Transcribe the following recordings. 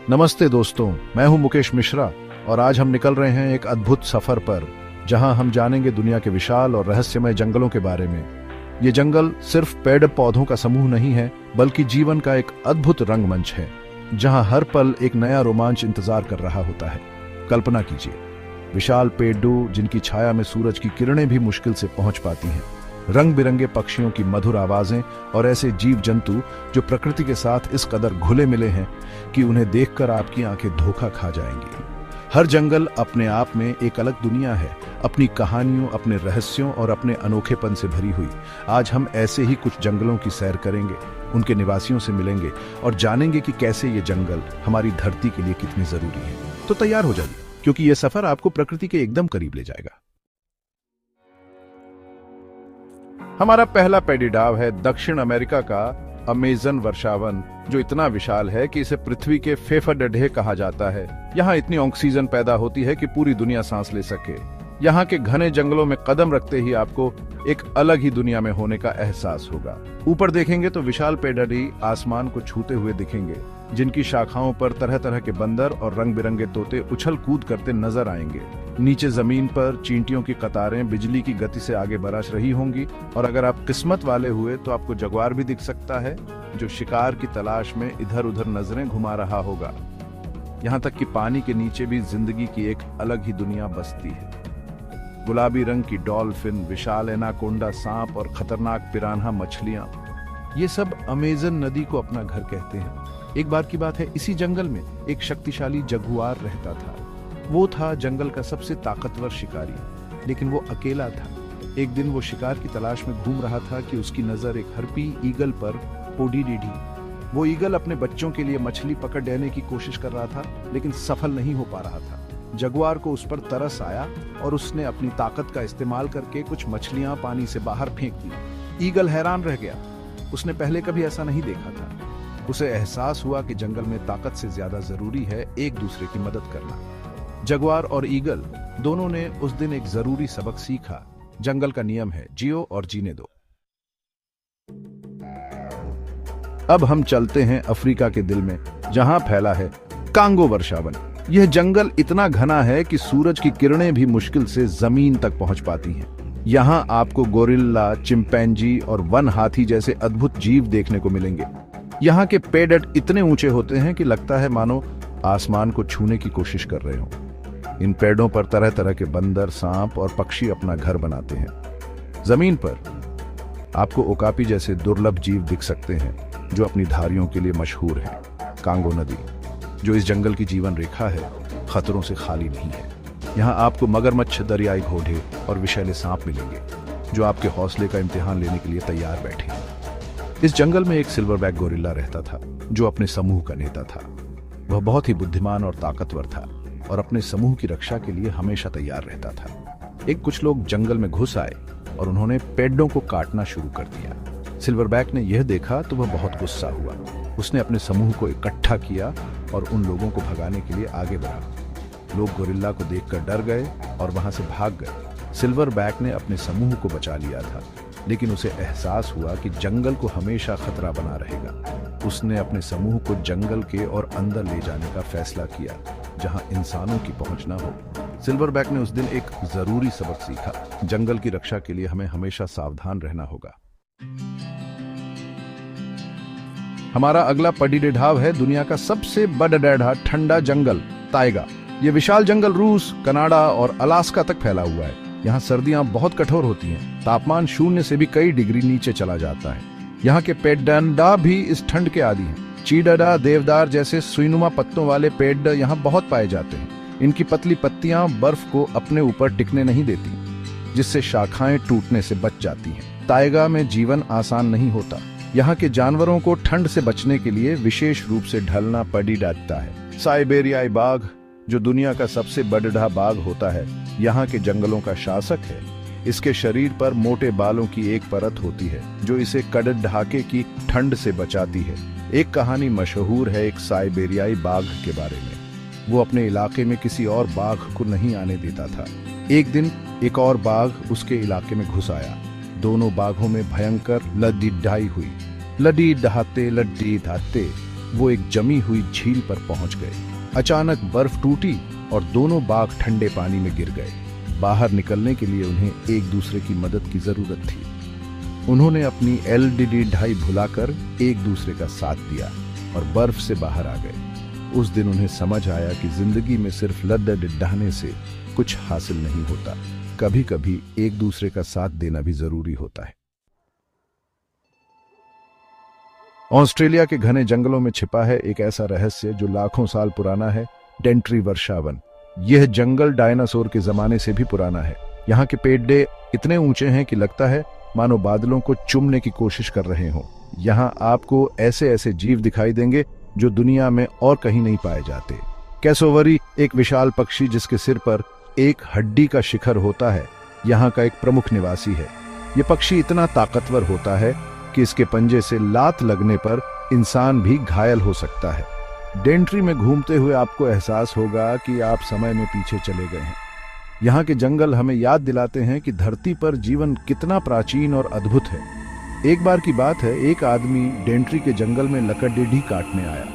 नमस्ते दोस्तों, मैं हूं मुकेश मिश्रा और आज हम निकल रहे हैं एक अद्भुत सफर पर, जहां हम जानेंगे दुनिया के विशाल और रहस्यमय जंगलों के बारे में। ये जंगल सिर्फ पेड़ पौधों का समूह नहीं है, बल्कि जीवन का एक अद्भुत रंगमंच है, जहां हर पल एक नया रोमांच इंतजार कर रहा होता है। कल्पना कीजिए, विशाल पेड़ों जिनकी छाया में सूरज की किरणें भी मुश्किल से पहुंच पाती हैं, रंग बिरंगे पक्षियों की मधुर आवाजें और ऐसे जीव जंतु जो प्रकृति के साथ इस कदर घुले मिले हैं कि उन्हें देखकर आपकी आंखें धोखा खा जाएंगी। हर जंगल अपने आप में एक अलग दुनिया है, अपनी कहानियों, अपने रहस्यों और अपने अनोखेपन से भरी हुई। आज हम ऐसे ही कुछ जंगलों की सैर करेंगे, उनके निवासियों से मिलेंगे और जानेंगे कि कैसे ये जंगल हमारी धरती के लिए कितने जरूरी है। तो तैयार हो जाइए, क्योंकि ये सफर आपको प्रकृति के एकदम करीब ले जाएगा। हमारा पहला पेडिडाव है दक्षिण अमेरिका का अमेज़न वर्षावन, जो इतना विशाल है कि इसे पृथ्वी के फेफड़े कहा जाता है। यहाँ इतनी ऑक्सीजन पैदा होती है कि पूरी दुनिया सांस ले सके। यहाँ के घने जंगलों में कदम रखते ही आपको एक अलग ही दुनिया में होने का एहसास होगा। ऊपर देखेंगे तो विशाल पेड़ आसमान को छूते हुए दिखेंगे, जिनकी शाखाओं पर तरह तरह के बंदर और रंग बिरंगे तोते उछल कूद करते नजर आएंगे। नीचे जमीन पर चींटियों की कतारें बिजली की गति से आगे बरस रही होंगी, और अगर आप किस्मत वाले हुए तो आपको जगुआर भी दिख सकता है, जो शिकार की तलाश में इधर उधर नजरें घुमा रहा होगा। यहाँ तक कि पानी के नीचे भी जिंदगी की एक अलग ही दुनिया बसती है। गुलाबी रंग की डॉल्फिन, विशाल एनाकोंडा सांप और खतरनाक पिरान्हा मछलियां, ये सब अमेज़न नदी को अपना घर कहते हैं। एक बार की बात है, इसी जंगल में एक शक्तिशाली जगुआर रहता था। वो था जंगल का सबसे ताकतवर शिकारी, लेकिन वो अकेला था। एक दिन वो शिकार की तलाश में घूम रहा था कि उसकी नजर एक हर्पी ईगल पर पड़ी। वो ईगल अपने बच्चों के लिए मछली पकड़ लेने की कोशिश कर रहा था, लेकिन सफल नहीं हो पा रहा था। जगुआर को उस पर तरस आया और उसने अपनी ताकत का इस्तेमाल करके कुछ मछलियां पानी से बाहर फेंक दी। ईगल हैरान रह गया, उसने पहले कभी ऐसा नहीं देखा था। उसे एहसास हुआ कि जंगल में ताकत से ज्यादा जरूरी है एक दूसरे की मदद करना। जगुआर और ईगल दोनों ने उस दिन एक जरूरी सबक सीखा। जंगल का नियम है, जियो और जीने दो। अब हम चलते हैं अफ्रीका के दिल में, जहां फैला है कांगो वर्षावन। यह जंगल इतना घना है कि सूरज की किरणें भी मुश्किल से जमीन तक पहुंच पाती हैं। यहाँ आपको गोरिल्ला, चिंपैंजी और वन हाथी जैसे अद्भुत जीव देखने को मिलेंगे। यहाँ के पेड़ इतने ऊंचे होते हैं कि लगता है मानो आसमान को छूने की कोशिश कर रहे हों। इन पेड़ों पर तरह तरह के बंदर, सांप और पक्षी अपना घर बनाते हैं। जमीन पर आपको ओकापी जैसे दुर्लभ जीव दिख सकते हैं, जो अपनी धारियों के लिए मशहूर हैं। कांगो नदी, जो इस जंगल की जीवन रेखा है, खतरों से खाली नहीं है। यहाँ आपको मगरमच्छ, दरियाई घोड़े और विषैले सांप मिलेंगे, जो आपके हौसले का इम्तिहान लेने के लिए तैयार बैठे हैं। इस जंगल में एक सिल्वरबैक गोरिल्ला रहता था, जो अपने समूह का नेता था। वह बहुत ही बुद्धिमान और ताकतवर था और अपने समूह की रक्षा के लिए हमेशा तैयार रहता था। कुछ लोग जंगल में घुस आए और उन्होंने पेड़ों को काटना शुरू कर दिया। सिल्वरबैक ने यह देखा तो वह बहुत गुस्सा हुआ। उसने अपने समूह को इकट्ठा किया और उन लोगों को भगाने के लिए आगे बढ़ा। लोग गोरिल्ला को देखकर डर गए और वहां से भाग गए। सिल्वरबैक ने अपने समूह को बचा लिया था, लेकिन उसे एहसास हुआ कि जंगल को हमेशा खतरा बना रहेगा। उसने अपने समूह को जंगल के और अंदर ले जाने का फैसला किया, जहां इंसानों की पहुंच न हो। सिल्वरबैक ने उस दिन एक जरूरी सबक सीखा। जंगल की रक्षा के लिए हमें हमेशा सावधान रहना होगा। हमारा अगला पडिडेढाव है दुनिया का सबसे बड़ा ठंडा जंगल, ताइगा। ये विशाल जंगल रूस, कनाडा और अलास्का तक फैला हुआ है। यहाँ सर्दियां बहुत कठोर होती हैं। तापमान 0 से भी कई डिग्री नीचे चला जाता है। यहाँ के पेड़ भी इस ठंड के आदी हैं। चीडा, देवदार जैसे सुईनुमा पत्तों वाले पेड़ यहाँ बहुत पाए जाते हैं। इनकी पतली पत्तियां बर्फ को अपने ऊपर टिकने नहीं देती, जिससे शाखाएं टूटने से बच जाती हैं। ताइगा में जीवन आसान नहीं होता। यहाँ के जानवरों को ठंड से बचने के लिए विशेष रूप से ढलना पड़ी जाता है। साइबेरियाई बाघ, जो दुनिया का सबसे बड़ा बाघ होता है, यहाँ के जंगलों का शासक है। इसके शरीर पर मोटे बालों की एक परत होती है, जो इसे कड़क ढाके की ठंड से बचाती है। एक कहानी मशहूर है एक साइबेरियाई बाघ के बारे में। वो अपने इलाके में किसी और बाघ को नहीं आने देता था। एक दिन एक और बाघ उसके इलाके में घुस आया। दोनों बाघों में भयंकर लड़ी ढाई हुई। लड़ी ढहाते लड्डी धाते वो एक जमी हुई झील पर पहुंच गए। अचानक बर्फ टूटी और दोनों बाघ ठंडे पानी में गिर गए। बाहर निकलने के लिए उन्हें एक दूसरे की मदद की जरूरत थी। उन्होंने अपनी एलडीडी ढाई भुलाकर एक दूसरे का साथ दिया और बर्फ से बाहर आ गए। उस दिन उन्हें समझ आया कि जिंदगी में सिर्फ लद्दे से कुछ हासिल नहीं होता, कभी कभी एक दूसरे का साथ देना भी जरूरी होता है। ऑस्ट्रेलिया के घने जंगलों में छिपा है एक ऐसा रहस्य जो लाखों साल पुराना है, डेंट्री वर्षावन। यह जंगल डायनासोर के जमाने से भी पुराना है। यहाँ के पेड़ इतने ऊंचे हैं कि लगता है मानो बादलों को चुमने की कोशिश कर रहे हों। यहाँ आपको ऐसे ऐसे जीव दिखाई देंगे जो दुनिया में और कहीं नहीं पाए जाते। कैसोवरी एक विशाल पक्षी जिसके सिर पर एक हड्डी का शिखर होता है, यहाँ का एक प्रमुख निवासी है। ये पक्षी इतना ताकतवर होता है कि इसके पंजे से लात लगने पर इंसान भी घायल हो सकता है। डेंट्री में घूमते हुए आपको एहसास होगा कि आप समय में पीछे चले गए हैं। यहाँ के जंगल हमें याद दिलाते हैं कि धरती पर जीवन कितना प्राचीन और अद्भुत है। एक बार की बात है, एक आदमी डेंट्री के जंगल में लकड़डेढ़ी काटने आया।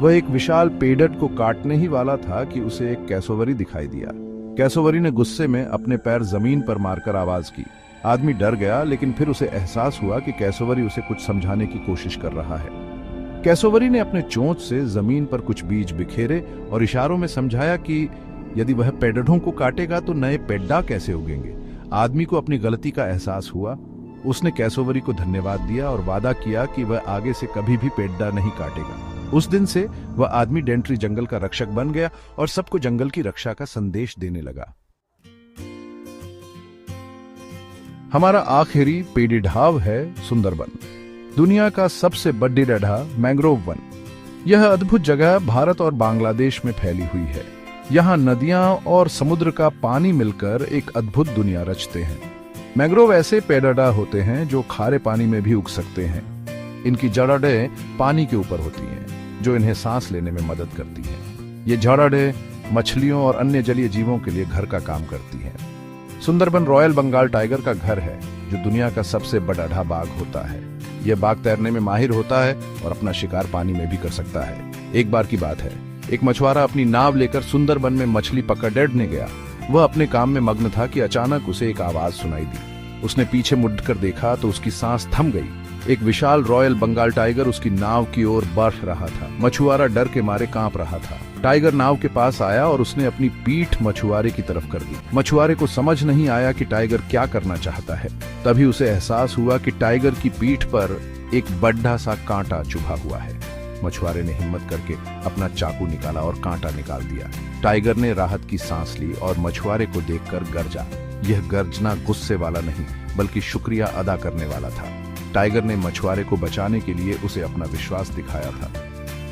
वह एक विशाल पेड़ट को काटने ही वाला था कि उसे एक कैसोवरी दिखाई दिया। कैसोवरी ने गुस्से में अपने पैर जमीन पर मारकर आवाज की। आदमी डर गया, लेकिन फिर उसे एहसास हुआ कि कैसोवरी उसे कुछ समझाने की कोशिश कर रहा है। कैसोवरी ने अपने चोंच से जमीन पर कुछ बीज बिखेरे और इशारों में समझाया कि यदि वह पेड़ों को काटेगा तो नए पेड्डा कैसे उगेंगे। आदमी को अपनी गलती का एहसास हुआ। उसने कैसोवरी को धन्यवाद दिया और वादा किया कि वह आगे से कभी भी पेड्डा नहीं काटेगा। उस दिन से वह आदमी डेंट्री जंगल का रक्षक बन गया और सबको जंगल की रक्षा का संदेश देने लगा। हमारा आखिरी पेड़ी ढाव है सुंदरबन, दुनिया का सबसे बड़ी डढ़ा मैंग्रोव वन। यह अद्भुत जगह भारत और बांग्लादेश में फैली हुई है। यहाँ नदियां और समुद्र का पानी मिलकर एक अद्भुत दुनिया रचते हैं। मैंग्रोव ऐसे पेड़ होते हैं जो खारे पानी में भी उग सकते हैं। इनकी जड़ें पानी के ऊपर होती हैं, जो इन्हें सांस लेने में मदद करती हैं। ये जड़ें मछलियों और अन्य जलीय जीवों के लिए घर का काम करती हैं। सुंदरबन रॉयल बंगाल टाइगर का घर है, जो दुनिया का सबसे बड़ा बाघ होता है। यह बाघ तैरने में माहिर होता है और अपना शिकार पानी में भी कर सकता है। एक बार की बात है, एक मछुआरा अपनी नाव लेकर सुंदरबन में मछली पकड़ने गया। वह अपने काम में मग्न था कि अचानक उसे एक आवाज सुनाई दी। उसने पीछे मुड़कर देखा तो उसकी सांस थम गई। एक विशाल रॉयल बंगाल टाइगर उसकी नाव की ओर बढ़ रहा था। मछुआरा डर के मारे कांप रहा था। टाइगर नाव के पास आया और उसने अपनी पीठ मछुआरे की तरफ कर दी। मछुआरे को समझ नहीं आया कि टाइगर क्या करना चाहता है। तभी उसे एहसास हुआ कि टाइगर की पीठ पर एक बड़ा सा कांटा चुभा हुआ है। मछुआरे ने हिम्मत करके अपना चाकू निकाला और कांटा निकाल दिया। टाइगर ने राहत की सांस ली और मछुआरे को देखकर गरजा। यह गर्जना गुस्से वाला नहीं, बल्कि शुक्रिया अदा करने वाला था। टाइगर ने मछुआरे को बचाने के लिए उसे अपना विश्वास दिखाया था।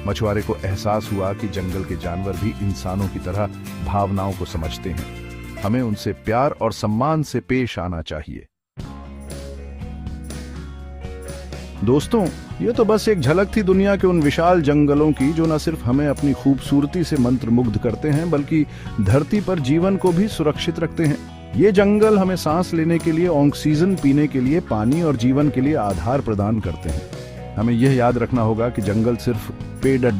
मछुआरे को एहसास हुआ कि जंगल के जानवर भी इंसानों की तरह भावनाओं को समझते हैं। हमें उनसे प्यार और सम्मान से पेश आना चाहिए। दोस्तों, ये तो बस एक झलक थी दुनिया के उन विशाल जंगलों की, जो न सिर्फ हमें अपनी खूबसूरती से मंत्रमुग्ध करते हैं, बल्कि धरती पर जीवन को भी सुरक्षित रखते हैं। ये जंगल हमें सांस लेने के लिए, ऑक्सीजन पीने के लिए, पानी और जीवन के लिए आधार प्रदान करते हैं। हमें यह याद रखना होगा कि जंगल सिर्फ पेड़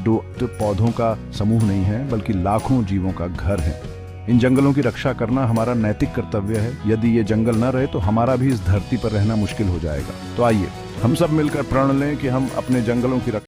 पौधों का समूह नहीं है, बल्कि लाखों जीवों का घर है। इन जंगलों की रक्षा करना हमारा नैतिक कर्तव्य है। यदि ये जंगल न रहे तो हमारा भी इस धरती पर रहना मुश्किल हो जाएगा। तो आइए हम सब मिलकर प्रण लें कि हम अपने जंगलों की